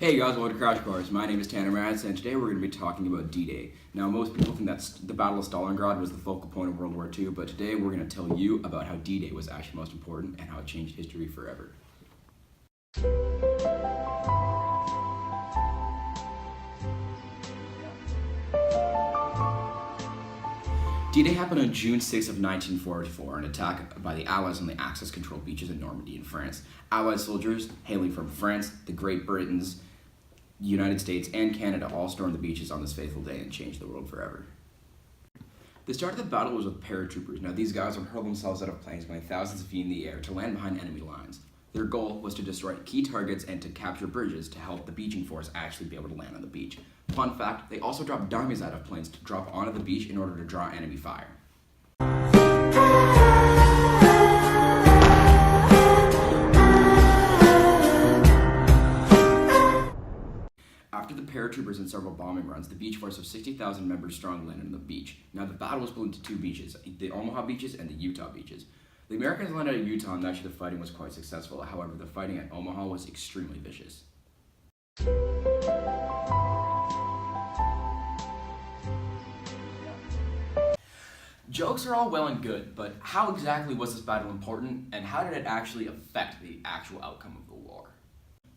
Hey guys, welcome to Crash Course. My name is Tanner Matz, and today we're going to be talking about D-Day. Now, most people think that the Battle of Stalingrad was the focal point of World War II, but today we're going to tell you about how D-Day was actually most important and how it changed history forever. D-Day happened on June 6 of 1944, an attack by the Allies on the Axis-controlled beaches in Normandy in France. Allied soldiers hailing from France, the Great Britain's, United States, and Canada all stormed the beaches on this fateful day and changed the world forever. The start of the battle was with paratroopers. Now, these guys would hurl themselves out of planes going thousands of feet in the air to land behind enemy lines. Their goal was to destroy key targets and to capture bridges to help the beaching force actually be able to land on the beach. Fun fact, they also dropped dummies out of planes to drop onto the beach in order to draw enemy fire. After the paratroopers and several bombing runs, the beach force of 60,000 members strong landed on the beach. Now, the battle was split into two beaches, the Omaha beaches and the Utah beaches. The Americans landed at Utah, and actually the fighting was quite successful. However, the fighting at Omaha was extremely vicious. Jokes are all well and good, but how exactly was this battle important, and how did it actually affect the actual outcome of the war?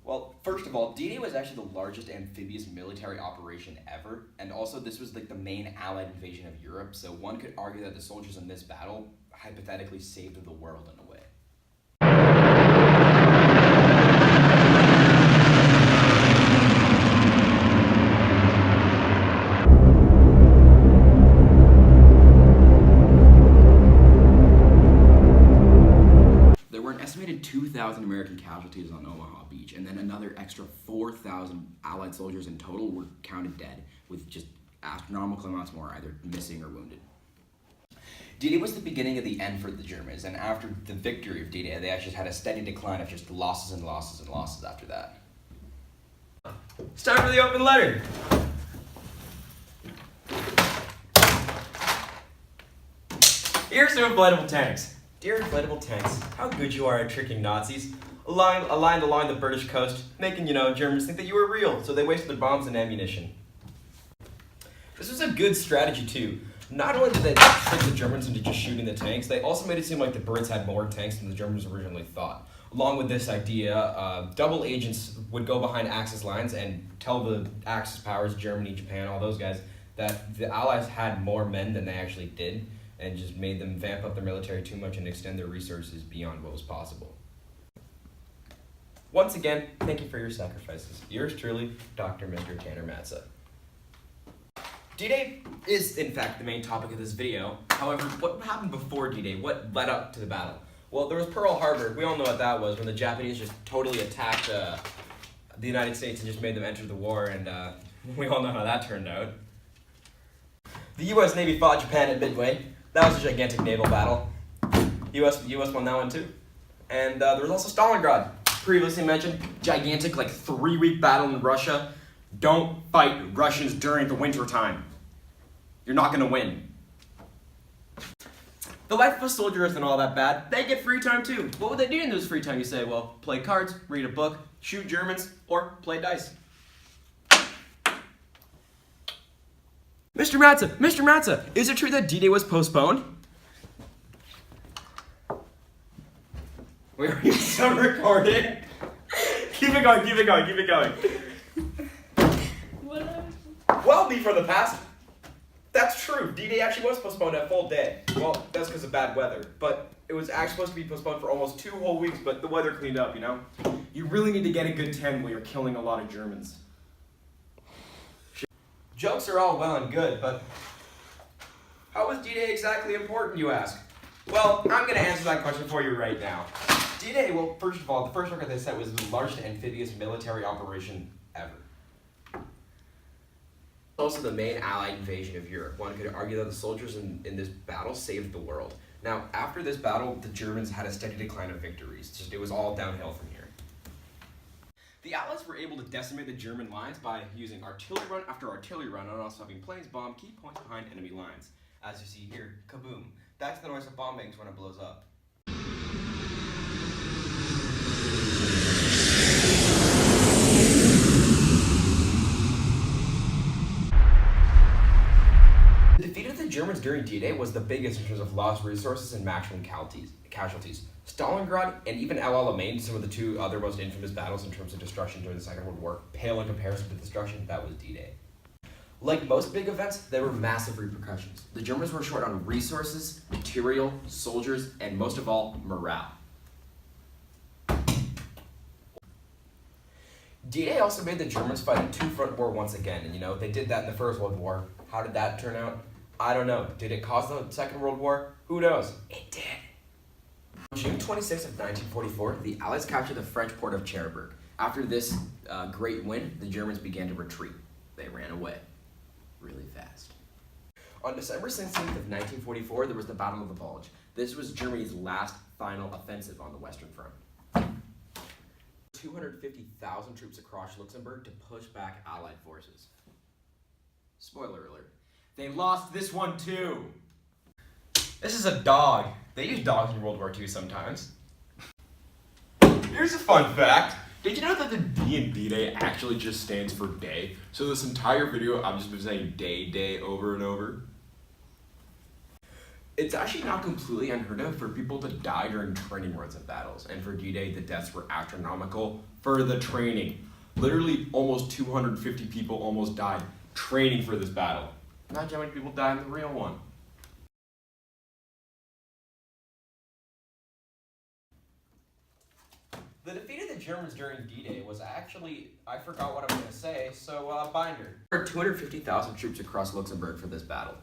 Well, first of all, D-Day was actually the largest amphibious military operation ever, and also this was like the main Allied invasion of Europe, so one could argue that the soldiers in this battle hypothetically saved the world in a way. There were an estimated 2,000 American casualties on Omaha Beach, and then another extra 4,000 Allied soldiers in total were counted dead, with just astronomical amounts more either missing or wounded. D-Day was the beginning of the end for the Germans, and after the victory of D-Day, they actually had a steady decline of just losses and losses and losses after that. It's time for the open letter! Here's to inflatable tanks. Dear inflatable tanks, how good you are at tricking Nazis. Aligned along the British coast, making, Germans think that you were real, so they wasted their bombs and ammunition. This was a good strategy, too. Not only did they trick the Germans into just shooting the tanks, they also made it seem like the Brits had more tanks than the Germans originally thought. Along with this idea, double agents would go behind Axis lines and tell the Axis powers, Germany, Japan, all those guys, that the Allies had more men than they actually did, and just made them vamp up their military too much and extend their resources beyond what was possible. Once again, thank you for your sacrifices. Yours truly, Dr. Mr. Tanner Matza. D-Day is, in fact, the main topic of this video. However, what happened before D-Day? What led up to the battle? Well, there was Pearl Harbor. We all know what that was, when the Japanese just totally attacked the United States and just made them enter the war, and we all know how that turned out. The U.S. Navy fought Japan at Midway. That was a gigantic naval battle. U.S. won that one too. And there was also Stalingrad, previously mentioned, gigantic 3-week battle in Russia. Don't fight Russians during the winter time. You're not gonna win. The life of a soldier isn't all that bad. They get free time too. What would they do in this free time? You say, well, play cards, read a book, shoot Germans, or play dice. Mr. Matza, is it true that D-Day was postponed? Wait, are you still recording? Keep it going. Well, me from the past. That's true. D-Day actually was postponed a full day. Well, that's because of bad weather. But it was actually supposed to be postponed for almost 2 whole weeks, but the weather cleaned up, You really need to get a good tan while you're killing a lot of Germans. Jokes are all well and good, but how was D-Day exactly important, you ask? Well, I'm going to answer that question for you right now. D-Day, well, first of all, the first record they set was the largest amphibious military operation ever. Also the main Allied invasion of Europe. One could argue that the soldiers in this battle saved the world. Now, after this battle, the Germans had a steady decline of victories. It was all downhill from here. The Allies were able to decimate the German lines by using artillery run after artillery run and also having planes bomb key points behind enemy lines. As you see here, kaboom. That's the noise a bomb makes when it blows up. Germans during D-Day was the biggest in terms of lost resources and maximum casualties. Stalingrad and even El Alamein, some of the two other most infamous battles in terms of destruction during the Second World War, pale in comparison to the destruction that was D-Day. Like most big events, there were massive repercussions. The Germans were short on resources, material, soldiers, and most of all, morale. D-Day also made the Germans fight a two-front war once again, and they did that in the First World War. How did that turn out? I don't know. Did it cause the Second World War? Who knows? It did. On June 26th of 1944, the Allies captured the French port of Cherbourg. After this great win, the Germans began to retreat. They ran away really fast. On December 16th of 1944, there was the Battle of the Bulge. This was Germany's last final offensive on the Western Front. 250,000 troops across Luxembourg to push back Allied forces. Spoiler alert. They lost this one too. This is a dog. They use dogs in World War II sometimes. Here's a fun fact. Did you know that the D in D-Day actually just stands for day? So this entire video, I've just been saying day, day over and over. It's actually not completely unheard of for people to die during training runs of battles, and for D-Day, the deaths were astronomical for the training. Literally, almost 250 people almost died training for this battle. Imagine how many people died in the real one. The defeat of the Germans during D-Day was actually, I forgot what I was going to say, so Binder. There were 250,000 troops across Luxembourg for this battle.